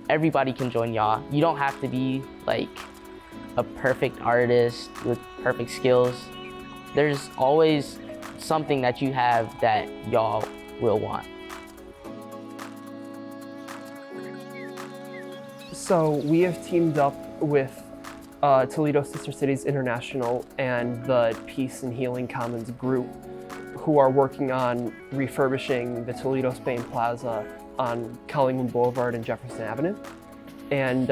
everybody can join YAAW. You don't have to be like a perfect artist with perfect skills. There's always something that you have that y'all will want. So we have teamed up with Toledo Sister Cities International and the Peace and Healing Commons group, who are working on refurbishing the Toledo Spain Plaza on Collingwood Boulevard and Jefferson Avenue. And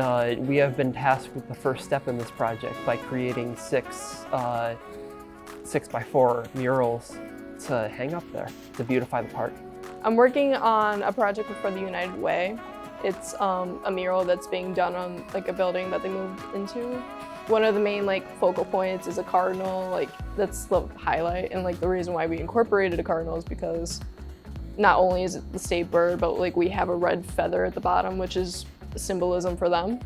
we have been tasked with the first step in this project by creating 6x4 murals to hang up there to beautify the park. I'm working on a project for the United Way. It's a mural that's being done on like a building that they moved into. One of the main focal points is a cardinal, that's the highlight, and the reason why we incorporated a cardinal is because not only is it the state bird, but we have a red feather at the bottom, which is symbolism for them.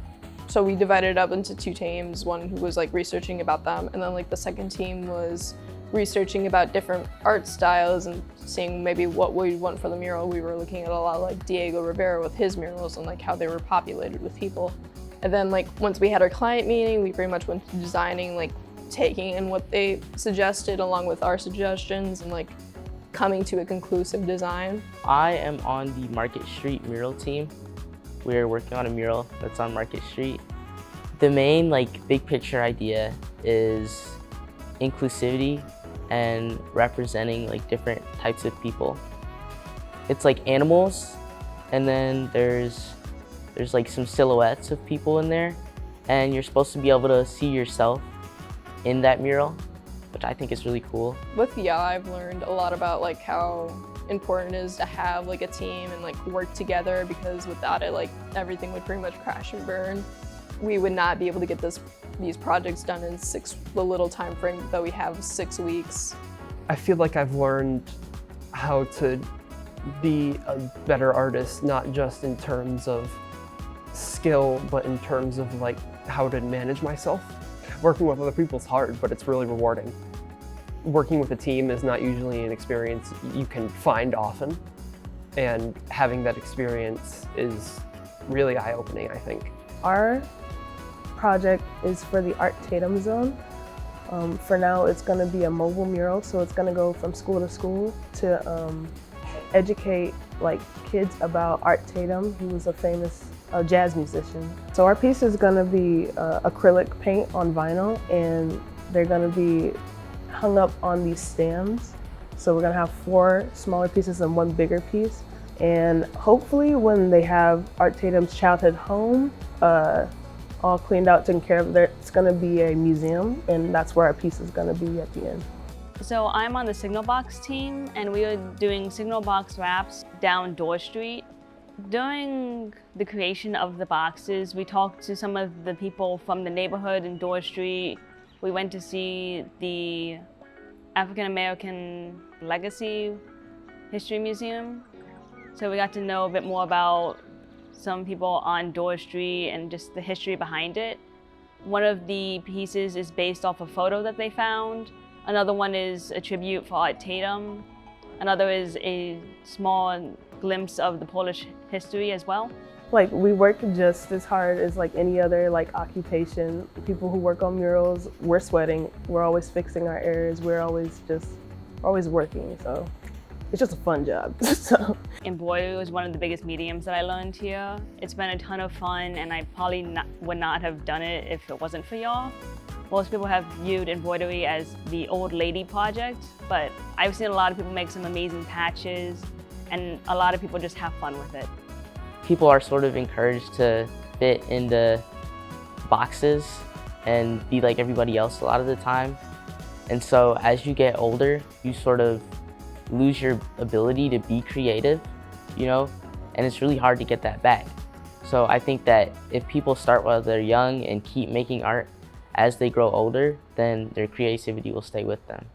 So we divided it up into two teams, one who was researching about them, and then the second team was researching about different art styles and seeing maybe what we want for the mural. We were looking at a lot like Diego Rivera with his murals and how they were populated with people. And then once we had our client meeting, we pretty much went to designing, taking in what they suggested along with our suggestions and coming to a conclusive design. I am on the Market Street mural team. We're working on a mural that's on Market Street. The main big picture idea is inclusivity and representing different types of people. It's animals, and then there's some silhouettes of people in there, and you're supposed to be able to see yourself in that mural, which I think is really cool. With YAAW, I've learned a lot about how important it is to have a team and work together, because without it everything would pretty much crash and burn. We would not be able to get these projects done in the little time frame that we have, 6 weeks. I feel like I've learned how to be a better artist, not just in terms of skill, but in terms of how to manage myself. Working with other people is hard, but it's really rewarding. Working with a team is not usually an experience you can find often, and having that experience is really eye-opening, I think. Our project is for the Art Tatum Zone. For now, it's going to be a mobile mural, so it's going to go from school to school to educate kids about Art Tatum, who was a famous jazz musician. So our piece is going to be acrylic paint on vinyl, and they're going to be hung up on these stands. So we're going to have 4 smaller pieces and 1 bigger piece. And hopefully when they have Art Tatum's childhood home all cleaned out, taken care of, it's going to be a museum, and that's where our piece is going to be at the end. So I'm on the Signal Box team, and we are doing Signal Box wraps down Dorr Street. During the creation of the boxes, we talked to some of the people from the neighborhood in Dorr Street. We went to see the African American Legacy History Museum. So we got to know a bit more about some people on Dorr Street and just the history behind it. One of the pieces is based off a photo that they found. Another one is a tribute for Art Tatum. Another is a small glimpse of the Polish history as well. We work just as hard as any other occupation. People who work on murals, we're sweating. We're always fixing our errors. We're always working. So it's just a fun job. So embroidery was one of the biggest mediums that I learned here. It's been a ton of fun, and I probably would not have done it if it wasn't for y'all. Most people have viewed embroidery as the old lady project, but I've seen a lot of people make some amazing patches, and a lot of people just have fun with it. People are sort of encouraged to fit into boxes and be like everybody else a lot of the time. And so as you get older, you sort of lose your ability to be creative, and it's really hard to get that back. So I think that if people start while they're young and keep making art as they grow older, then their creativity will stay with them.